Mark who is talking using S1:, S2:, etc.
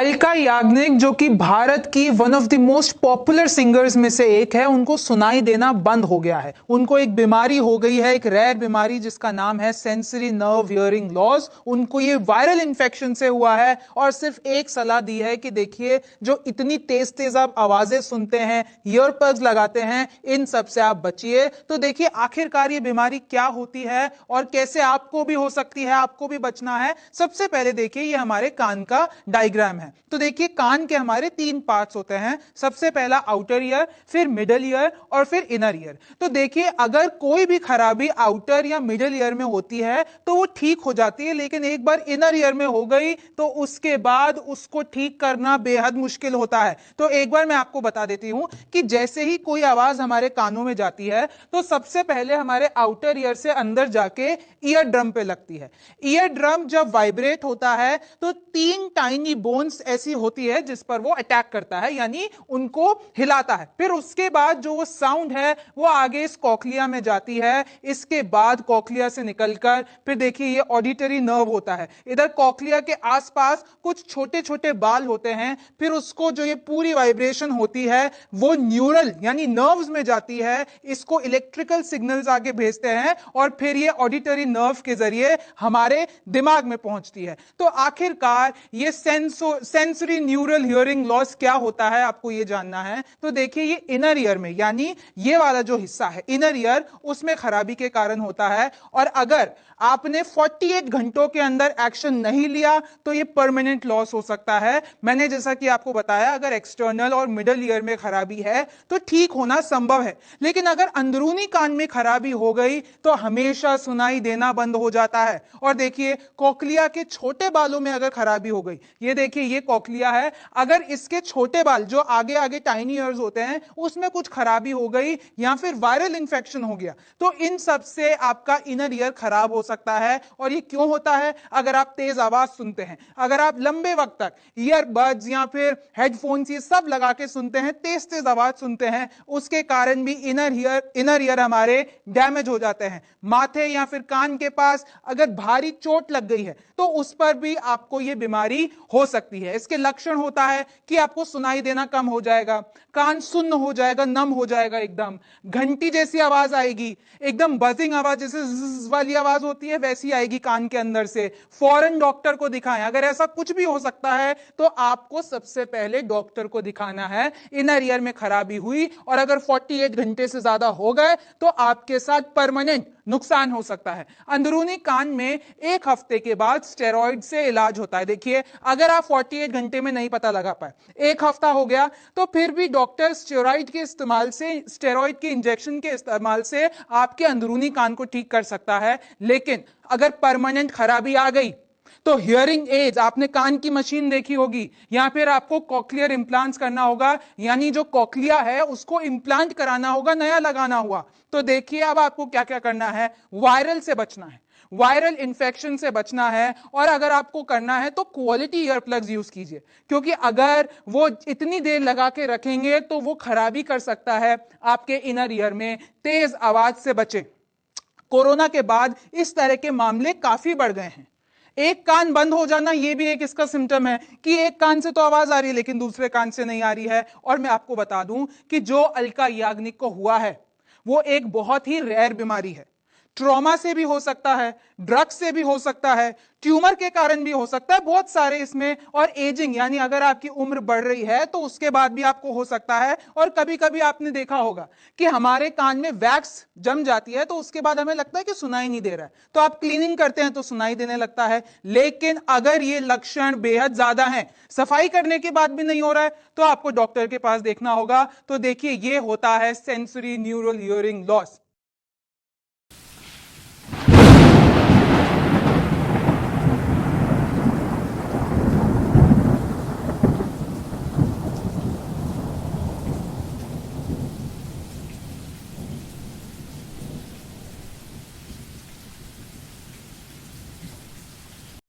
S1: अलका याग्निक जो कि भारत की one of the most popular singers में से एक है, उनको सुनाई देना बंद हो गया है। उनको एक बीमारी हो गई है, एक रेयर बीमारी जिसका नाम है सेंसरी नर्व हियरिंग लॉस। उनको ये वायरल इंफेक्शन से हुआ है और सिर्फ एक सलाह दी है कि देखिए, जो इतनी तेज तेज आप आवाजें सुनते हैं, ईयरप्लग्स लगाते हैं, इन सब से आप बचिए। तो देखिए आखिरकार ये बीमारी क्या होती है और कैसे आपको भी हो सकती है, आपको भी बचना है। सबसे पहले देखिए, ये हमारे कान का डायग्राम है। तो देखिए, कान के हमारे तीन पार्ट्स होते हैं। सबसे पहला आउटर ईयर, फिर मिडल ईयर और फिर इनर ईयर। तो देखिए, अगर कोई भी खराबी आउटर या मिडल ईयर में होती है तो वो ठीक हो जाती है, लेकिन एक बार इनर ईयर में हो गई तो उसके बाद उसको ठीक करना बेहद मुश्किल होता है। तो एक बार मैं आपको बता देती हूं कि जैसे ही कोई आवाज हमारे कानों में जाती है तो सबसे पहले हमारे आउटर ईयर से अंदर जाके ईयर ड्रम पे लगती है। ईयर ड्रम जब वाइब्रेट होता है तो तीन टाइनी बोन्स ऐसी होती है जिस पर वो अटैक करता है, यानी उनको हिलाता है। फिर उसके बाद जो वो साउंड है वो आगे इस कॉक्लिया में जाती है। इसके बाद कॉक्लिया से निकलकर फिर देखिए ये ऑडिटरी नर्व होता है। इधर कॉक्लिया के आसपास कुछ छोटे छोटे बाल होते हैं। फिर उसको जो ये पूरी वाइब्रेशन होती है वो न्यूरल यानी नर्व्स में जाती है। इसको इलेक्ट्रिकल सिग्नल्स आगे भेजते हैं और फिर ये ऑडिटरी नर्व के जरिए हमारे दिमाग में पहुंचती है। तो आखिरकार ये सेंसरी न्यूरल हियरिंग लॉस क्या होता है, आपको ये जानना है। तो देखिए, ये इनर ईयर में यानी ये वाला जो हिस्सा है इनर ईयर, उसमें खराबी के कारण होता है। और अगर आपने 48 घंटों के अंदर एक्शन नहीं लिया तो ये परमानेंट लॉस हो सकता है। मैंने जैसा कि आपको बताया, अगर एक्सटर्नल और मिडल ईयर में खराबी है तो ठीक होना संभव है, लेकिन अगर अंदरूनी कान में खराबी हो गई तो हमेशा सुनाई देना बंद हो जाता है। और देखिए, कॉक्लिया के छोटे बालों में अगर खराबी हो गई, ये देखिए ये कॉक्लिया है, अगर इसके छोटे बाल जो आगे आगे टाइनी ईयर्स होते हैं उसमें कुछ खराबी हो गई या फिर वायरल इंफेक्शन हो गया तो इन सब से आपका इनर ईयर खराब हो सकता है। और ये क्यों होता है? अगर आप तेज आवाज सुनते हैं, अगर आप लंबे वक्त तक ईयरबड्स या फिर हेडफोन्स ये सब लगा के सुनते हैं, तेज तेज आवाज सुनते हैं, उसके कारण भी इनर ईयर हमारे डैमेज हो जाते हैं। माथे या फिर कान के पास अगर भारी चोट लग गई है तो उस पर भी आपको यह बीमारी हो सकती है। इसके लक्षण होता है कि आपको सुनाई देना कम हो जाएगा, कान सुन्न हो जाएगा, नम हो जाएगा, एकदम घंटी जैसी आवाज आएगी, एकदम बजिंग आवाज जैसे ज़्ज़ वाली आवाज होती है वैसी आएगी कान के अंदर से। फौरन डॉक्टर को दिखाएं। अगर ऐसा कुछ भी हो सकता है तो आपको सबसे पहले डॉक्टर को दिखाना है। इनर ईयर में खराबी हुई और अगर 48 घंटे से ज्यादा हो गए तो आपके साथ परमानेंट नुकसान हो सकता है। अंदरूनी कान में एक हफ्ते के बाद स्टेरॉइड से इलाज होता है। देखिए, अगर आप 48 घंटे में नहीं पता लगा पाए, एक हफ्ता हो गया, तो फिर भी डॉक्टर स्टेरॉइड के इस्तेमाल से, स्टेरॉइड के इंजेक्शन के इस्तेमाल से आपके अंदरूनी कान को ठीक कर सकता है। लेकिन अगर परमानेंट खराबी आ गई तो हियरिंग एड्स, आपने कान की मशीन देखी होगी, या फिर आपको कॉक्लियर इंप्लांट्स करना होगा, यानी जो कॉक्लिया है उसको इंप्लांट कराना होगा, नया लगाना हुआ। तो देखिए, अब आपको क्या क्या करना है। वायरल से बचना है, वायरल इंफेक्शन से बचना है। और अगर आपको करना है तो क्वालिटी ईयर प्लग्स यूज कीजिए, क्योंकि अगर वो इतनी देर लगा के रखेंगे तो वो खराबी कर सकता है आपके इनर ईयर में। तेज आवाज से बचें। कोरोना के बाद इस तरह के मामले काफी बढ़ गए हैं। एक कान बंद हो जाना ये भी एक इसका सिम्टम है कि एक कान से तो आवाज आ रही है लेकिन दूसरे कान से नहीं आ रही है। और मैं आपको बता दूं कि जो अलका याग्निक को हुआ है वो एक बहुत ही रेयर बीमारी है। ट्रॉमा से भी हो सकता है, ड्रग्स से भी हो सकता है, ट्यूमर के कारण भी हो सकता है, बहुत सारे इसमें। और एजिंग यानी अगर आपकी उम्र बढ़ रही है तो उसके बाद भी आपको हो सकता है। और कभी कभी आपने देखा होगा कि हमारे कान में वैक्स जम जाती है तो उसके बाद हमें लगता है कि सुनाई नहीं दे रहा है, तो आप क्लीनिंग करते हैं तो सुनाई देने लगता है। लेकिन अगर ये लक्षण बेहद ज्यादा हैं, सफाई करने के बाद भी नहीं हो रहा है, तो आपको डॉक्टर के पास देखना होगा। तो देखिए, ये होता है सेंसरी न्यूरल हियरिंग लॉस।